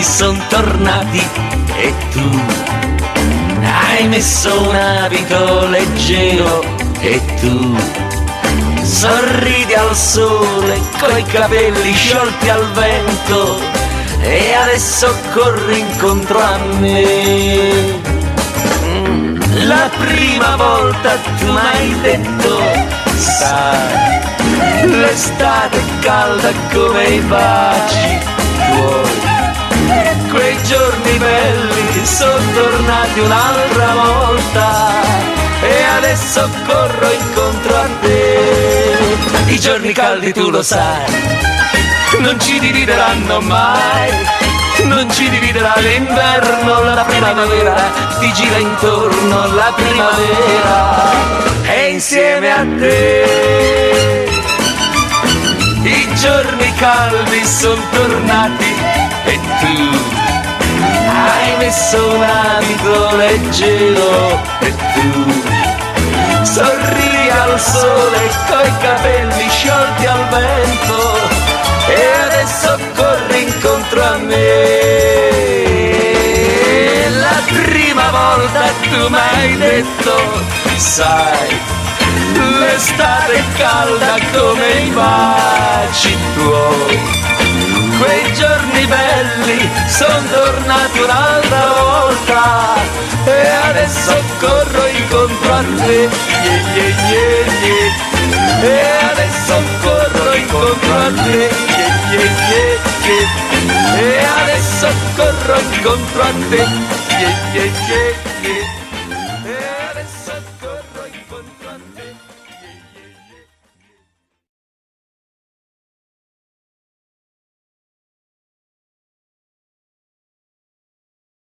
caldi son tornati e tu hai messo un abito leggero e tu sorridi al sole coi capelli sciolti al vento e adesso corri incontro a me. La prima volta tu m'hai detto, sai, l'estate è calda come i baci tuoi. Quei giorni belli sono tornati un'altra volta e adesso corro incontro a te. I giorni caldi tu lo sai, non ci divideranno mai, non ci dividerà l'inverno, la primavera ti gira intorno, la primavera è insieme a te. I giorni caldi sono tornati e tu hai messo un abito leggero e tu sorridi al sole coi capelli sciolti al vento e adesso corri incontro a me. La prima volta tu m'hai detto, sai, l'estate è calda come i baci tuoi. Quei giorni belli son tornati un'altra volta e adesso corro incontro a te, e adesso corro incontro a te, e adesso corro incontro a te,